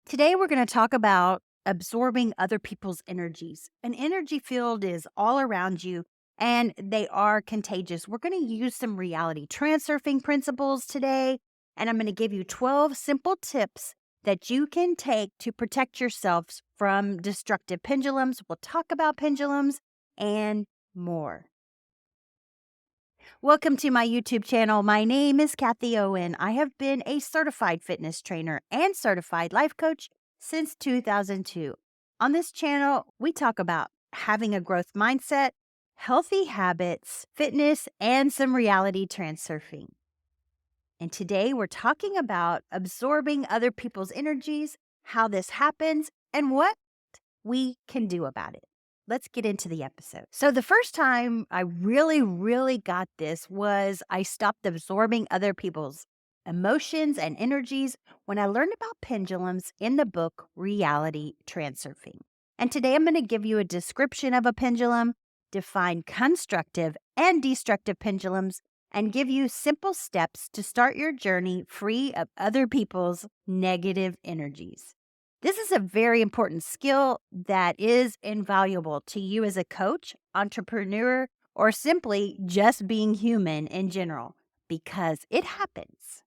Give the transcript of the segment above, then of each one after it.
Today, we're going to talk about absorbing other people's energies. An energy field is all around you and they are contagious. We're going to use some reality transurfing principles today, and I'm going to give you 12 simple tips that you can take to protect yourselves from destructive pendulums. We'll talk about pendulums and more. Welcome to my YouTube channel. My name is Kathy Owen. I have been a certified fitness trainer and certified life coach since 2002. On this channel, we talk about having a growth mindset, healthy habits, fitness, and some reality transurfing. And today we're talking about absorbing other people's energies, how this happens, and what we can do about it. Let's get into the episode. So, the first time I really got this was I stopped absorbing other people's emotions and energies when I learned about pendulums in the book Reality Transurfing. And today I'm going to give you a description of a pendulum, define constructive and destructive pendulums, and give you simple steps to start your journey free of other people's negative energies. This is a very important skill that is invaluable to you as a coach, entrepreneur, or simply just being human in general, because it happens.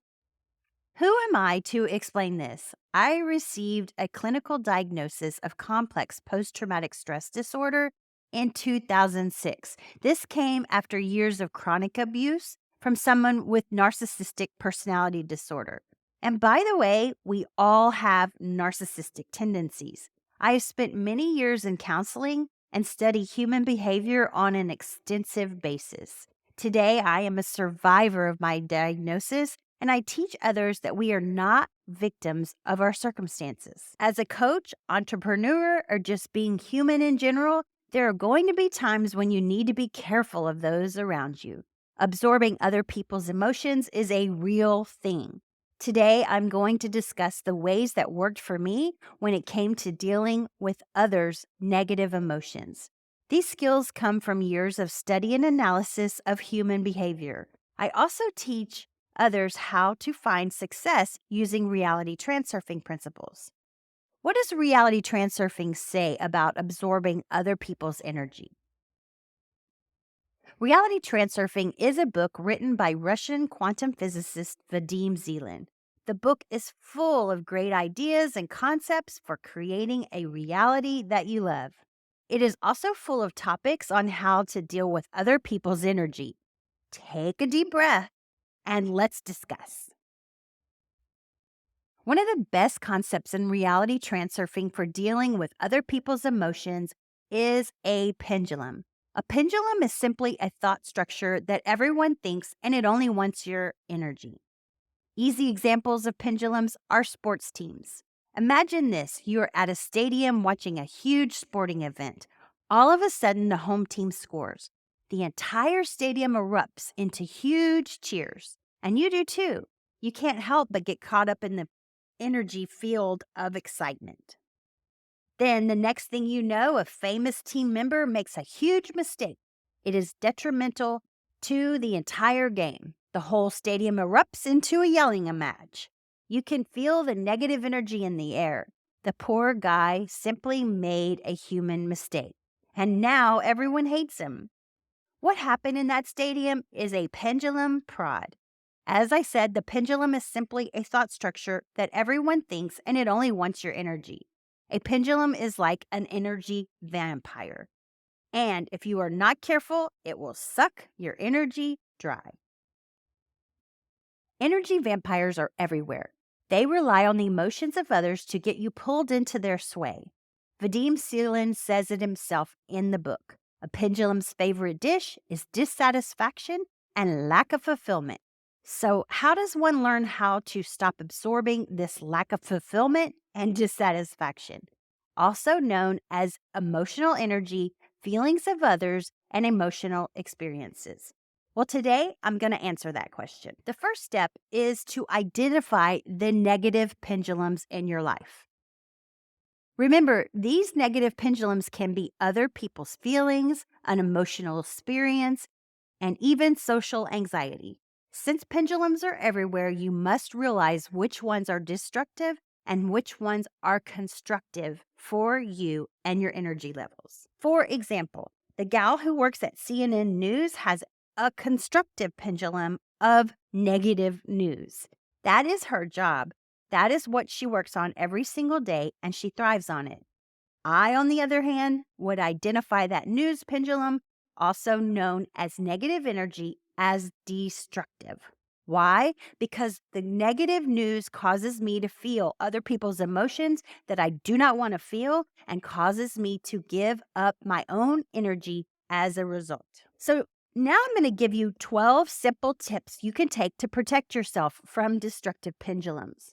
Who am I to explain this? I received a clinical diagnosis of complex post traumatic stress disorder in 2006. This came after years of chronic abuse from someone with narcissistic personality disorder. And by the way, we all have narcissistic tendencies. I have spent many years in counseling and study human behavior on an extensive basis. Today, I am a survivor of my diagnosis, and I teach others that we are not victims of our circumstances. As a coach, entrepreneur, or just being human in general, there are going to be times when you need to be careful of those around you. Absorbing other people's emotions is a real thing. Today, I'm going to discuss the ways that worked for me when it came to dealing with others' negative emotions. These skills come from years of study and analysis of human behavior. I also teach others how to find success using reality transurfing principles. What does reality transurfing say about absorbing other people's energy? Reality Transurfing is a book written by Russian quantum physicist Vadim Zeland. The book is full of great ideas and concepts for creating a reality that you love. It is also full of topics on how to deal with other people's energy. Take a deep breath and let's discuss. One of the best concepts in reality transurfing for dealing with other people's emotions is a pendulum. A pendulum is simply a thought structure that everyone thinks and it only wants your energy. Easy examples of pendulums are sports teams. Imagine this: you're at a stadium watching a huge sporting event. All of a sudden, the home team scores. The entire stadium erupts into huge cheers, and you do too. You can't help but get caught up in the energy field of excitement. Then, the next thing you know, a famous team member makes a huge mistake. It is detrimental to the entire game. The whole stadium erupts into a yelling match. You can feel the negative energy in the air. The poor guy simply made a human mistake, and now everyone hates him. What happened in that stadium is a pendulum prod. As I said, the pendulum is simply a thought structure that everyone thinks and it only wants your energy. A pendulum is like an energy vampire. And if you are not careful, it will suck your energy dry. Energy vampires are everywhere. They rely on the emotions of others to get you pulled into their sway. Vadim Seelan says it himself in the book. A pendulum's favorite dish is dissatisfaction and lack of fulfillment. So, how does one learn how to stop absorbing this lack of fulfillment and dissatisfaction? Also known as emotional energy, feelings of others, and emotional experiences. Well, today I'm going to answer that question. The first step is to identify the negative pendulums in your life. Remember, these negative pendulums can be other people's feelings, an emotional experience, and even social anxiety. Since pendulums are everywhere, you must realize which ones are destructive and which ones are constructive for you and your energy levels. For example, the gal who works at CNN News has a constructive pendulum of negative news. That is her job. That is what she works on every single day, and she thrives on it. I, on the other hand, would identify that news pendulum, also known as negative energy, as destructive. Why? Because the negative news causes me to feel other people's emotions that I do not want to feel and causes me to give up my own energy as a result. So now I'm going to give you 12 simple tips you can take to protect yourself from destructive pendulums,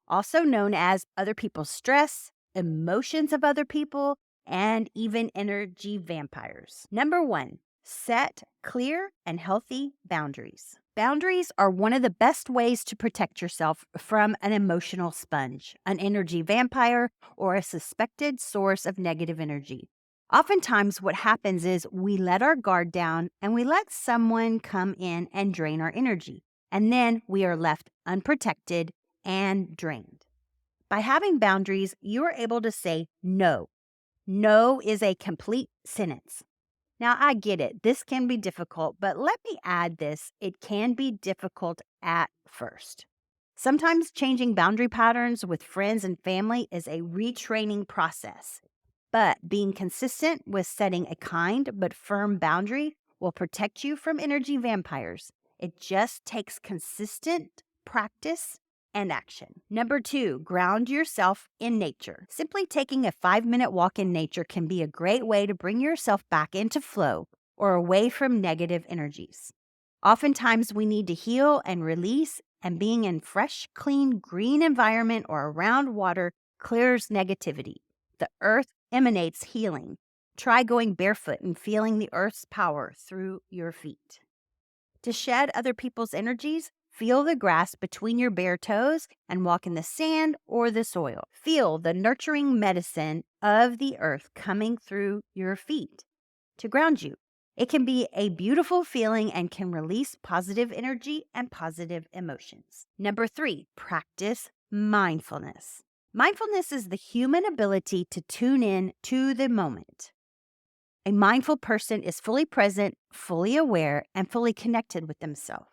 also known as other people's stress, emotions of other people, and even energy vampires. Number 1, set clear and healthy boundaries. Boundaries are one of the best ways to protect yourself from an emotional sponge, an energy vampire, or a suspected source of negative energy. Oftentimes, what happens is we let our guard down and we let someone come in and drain our energy, and then we are left unprotected and drained. By having boundaries, you are able to say no. No is a complete sentence. Now, I get it. This can be difficult, but let me add this. It can be difficult at first. Sometimes changing boundary patterns with friends and family is a retraining process, but being consistent with setting a kind but firm boundary will protect you from energy vampires. It just takes consistent practice and action. Number 2, ground yourself in nature. Simply taking a 5-minute walk in nature can be a great way to bring yourself back into flow or away from negative energies. Oftentimes, we need to heal and release, and being in fresh, clean, green environment or around water clears negativity. The earth emanates healing. Try going barefoot and feeling the earth's power through your feet. To shed other people's energies, feel the grass between your bare toes and walk in the sand or the soil. Feel the nurturing medicine of the earth coming through your feet to ground you. It can be a beautiful feeling and can release positive energy and positive emotions. Number 3, practice mindfulness. Mindfulness is the human ability to tune in to the moment. A mindful person is fully present, fully aware, and fully connected with themselves.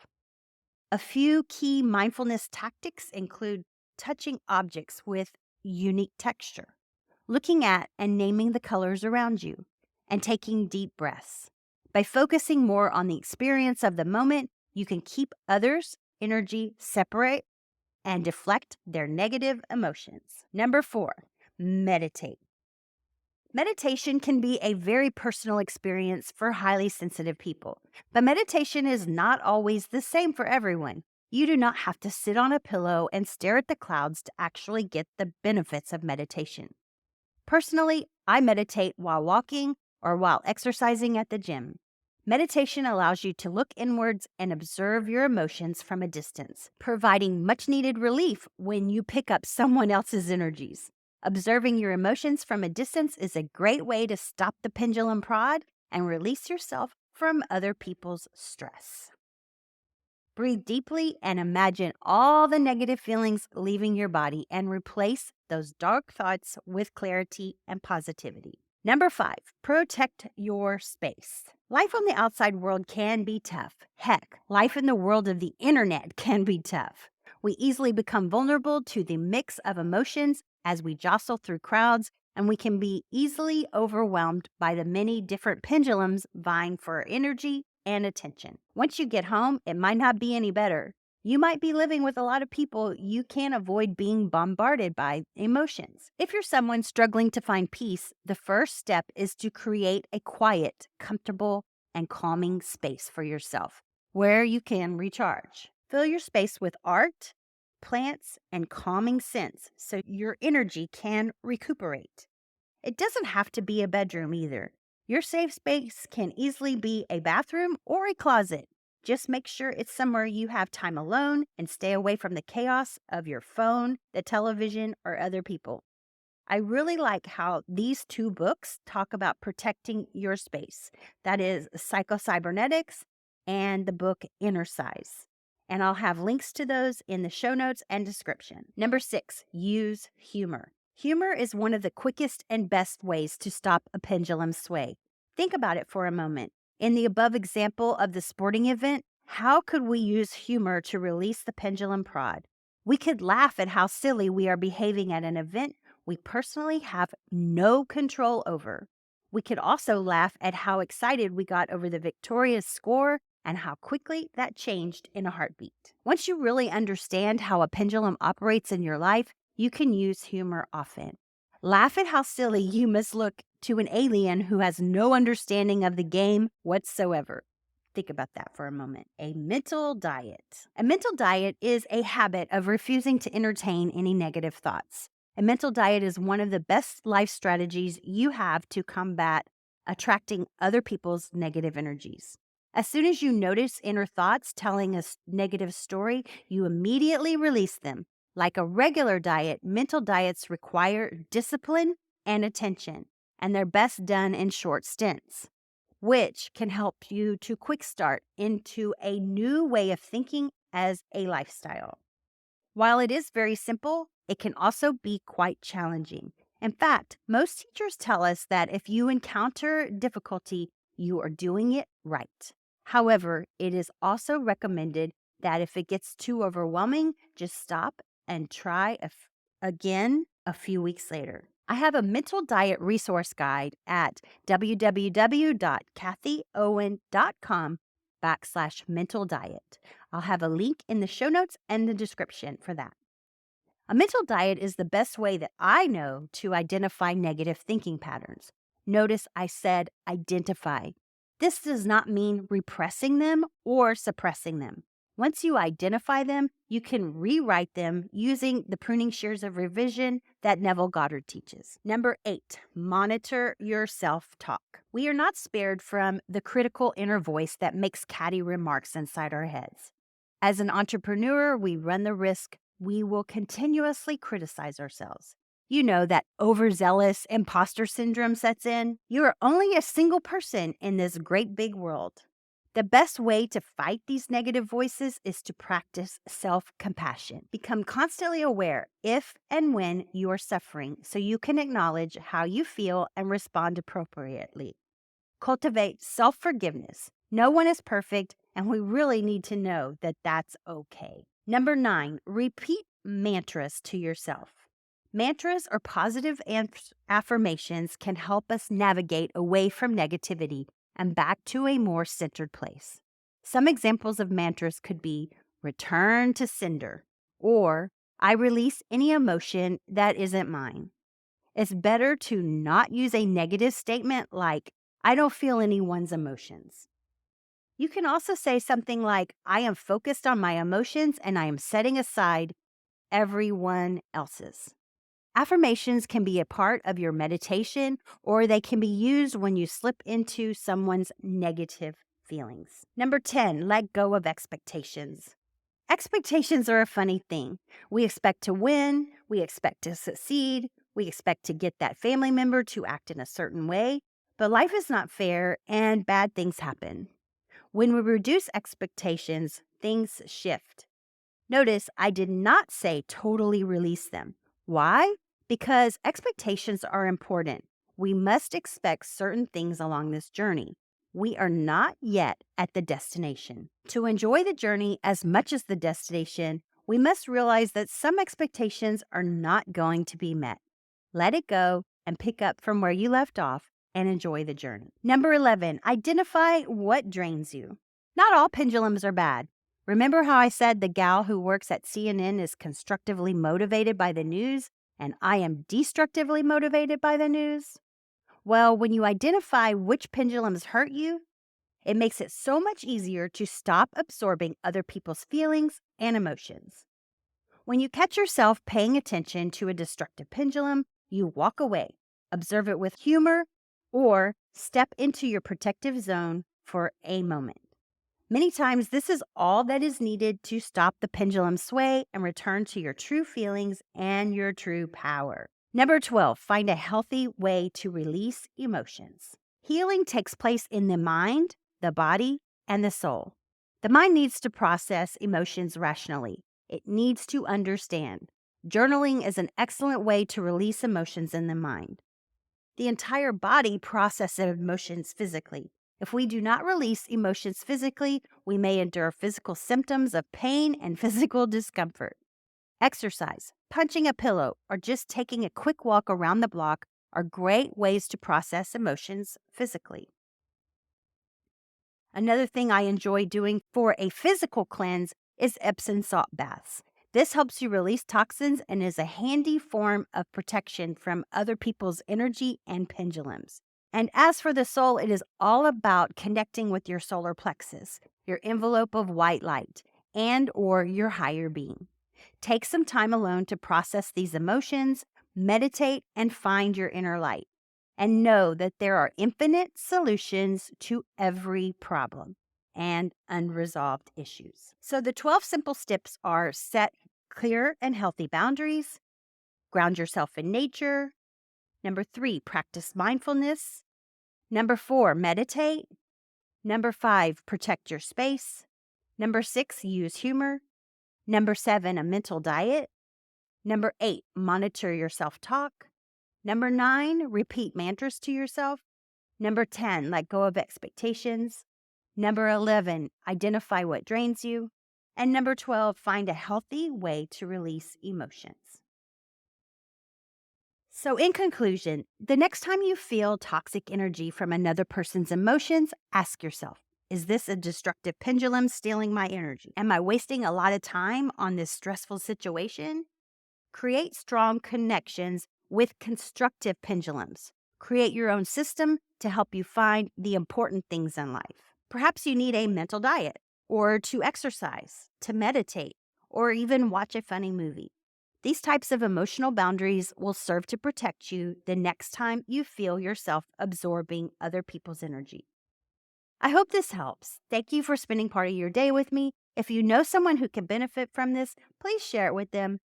A few key mindfulness tactics include touching objects with unique texture, looking at and naming the colors around you, and taking deep breaths. By focusing more on the experience of the moment, you can keep others' energy separate and deflect their negative emotions. Number 4, meditate. Meditation can be a very personal experience for highly sensitive people, but meditation is not always the same for everyone. You do not have to sit on a pillow and stare at the clouds to actually get the benefits of meditation. Personally, I meditate while walking or while exercising at the gym. Meditation allows you to look inwards and observe your emotions from a distance, providing much needed relief when you pick up someone else's energies. Observing your emotions from a distance is a great way to stop the pendulum prod and release yourself from other people's stress. Breathe deeply and imagine all the negative feelings leaving your body and replace those dark thoughts with clarity and positivity. Number 5, protect your space. Life on the outside world can be tough. Heck, life in the world of the internet can be tough. We easily become vulnerable to the mix of emotions as we jostle through crowds, and we can be easily overwhelmed by the many different pendulums vying for our energy and attention. Once you get home, it might not be any better. You might be living with a lot of people you can't avoid being bombarded by emotions. If you're someone struggling to find peace, the first step is to create a quiet, comfortable, and calming space for yourself where you can recharge. Fill your space with art, plants, and calming scents so your energy can recuperate. It doesn't have to be a bedroom either. Your safe space can easily be a bathroom or a closet. Just make sure it's somewhere you have time alone and stay away from the chaos of your phone, the television, or other people. I really like how these 2 books talk about protecting your space. That is Psycho-Cybernetics and the book Inner Size. and I'll have links to those in the show notes and description. Number 6, use humor. Humor is one of the quickest and best ways to stop a pendulum sway. Think about it for a moment. In the above example of the sporting event, how could we use humor to release the pendulum prod? We could laugh at how silly we are behaving at an event we personally have no control over. We could also laugh at how excited we got over the victorious score and how quickly that changed in a heartbeat. Once you really understand how a pendulum operates in your life, you can use humor often. Laugh at how silly you must look to an alien who has no understanding of the game whatsoever. Think about that for a moment. A mental diet. A mental diet is a habit of refusing to entertain any negative thoughts. A mental diet is one of the best life strategies you have to combat attracting other people's negative energies. As soon as you notice inner thoughts telling a negative story, you immediately release them. Like a regular diet, mental diets require discipline and attention, and they're best done in short stints, which can help you to quick start into a new way of thinking as a lifestyle. While it is very simple, it can also be quite challenging. In fact, most teachers tell us that if you encounter difficulty, you are doing it right. However, it is also recommended that if it gets too overwhelming, just stop and try again a few weeks later. I have a mental diet resource guide at www.kathyowen.com/mental diet. I'll have a link in the show notes and the description for that. A mental diet is the best way that I know to identify negative thinking patterns. Notice I said identify. This does not mean repressing them or suppressing them. Once you identify them, you can rewrite them using the pruning shears of revision that Neville Goddard teaches. Number 8, monitor your self-talk. We are not spared from the critical inner voice that makes catty remarks inside our heads. As an entrepreneur, we run the risk we will continuously criticize ourselves. You know that overzealous imposter syndrome sets in. You are only a single person in this great big world. The best way to fight these negative voices is to practice self-compassion. Become constantly aware if and when you are suffering so you can acknowledge how you feel and respond appropriately. Cultivate self-forgiveness. No one is perfect, and we really need to know that that's okay. Number 9, repeat mantras to yourself. Mantras or positive affirmations can help us navigate away from negativity and back to a more centered place. Some examples of mantras could be return to sender or I release any emotion that isn't mine. It's better to not use a negative statement like I don't feel anyone's emotions. You can also say something like I am focused on my emotions and I am setting aside everyone else's. Affirmations can be a part of your meditation, or they can be used when you slip into someone's negative feelings. Number 10, let go of expectations. Expectations are a funny thing. We expect to win, we expect to succeed, we expect to get that family member to act in a certain way, but life is not fair and bad things happen. When we reduce expectations, things shift. Notice I did not say totally release them. Why? Because expectations are important. We must expect certain things along this journey. We are not yet at the destination. To enjoy the journey as much as the destination, we must realize that some expectations are not going to be met. Let it go and pick up from where you left off and enjoy the journey. Number 11, identify what drains you. Not all pendulums are bad. Remember how I said the gal who works at CNN is constructively motivated by the news and I am destructively motivated by the news? Well, when you identify which pendulums hurt you, it makes it so much easier to stop absorbing other people's feelings and emotions. When you catch yourself paying attention to a destructive pendulum, you walk away, observe it with humor, or step into your protective zone for a moment. Many times, this is all that is needed to stop the pendulum sway and return to your true feelings and your true power. Number 12, find a healthy way to release emotions. Healing takes place in the mind, the body, and the soul. The mind needs to process emotions rationally. It needs to understand. Journaling is an excellent way to release emotions in the mind. The entire body processes emotions physically. If we do not release emotions physically, we may endure physical symptoms of pain and physical discomfort. Exercise, punching a pillow, or just taking a quick walk around the block are great ways to process emotions physically. Another thing I enjoy doing for a physical cleanse is Epsom salt baths. This helps you release toxins and is a handy form of protection from other people's energy and pendulums. And as for the soul, it is all about connecting with your solar plexus, your envelope of white light, and or your higher being. Take some time alone to process these emotions, meditate, and find your inner light. And know that there are infinite solutions to every problem and unresolved issues. So, the 12 simple steps are: set clear and healthy boundaries, ground yourself in nature. Number 3, practice mindfulness. Number 4, meditate. Number 5, protect your space. Number 6, use humor. Number 7, a mental diet. Number 8, monitor your self talk. Number 9, repeat mantras to yourself. Number 10, let go of expectations. Number 11, identify what drains you. And number 12, find a healthy way to release emotions. So, in conclusion, the next time you feel toxic energy from another person's emotions, ask yourself, is this a destructive pendulum stealing my energy? Am I wasting a lot of time on this stressful situation? Create strong connections with constructive pendulums. Create your own system to help you find the important things in life. Perhaps you need a mental diet, or to exercise, to meditate, or even watch a funny movie. These types of emotional boundaries will serve to protect you the next time you feel yourself absorbing other people's energy. I hope this helps. Thank you for spending part of your day with me. If you know someone who can benefit from this, please share it with them.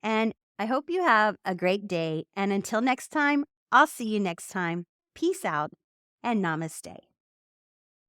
And I hope you have a great day. And until next time, I'll see you next time. Peace out and namaste.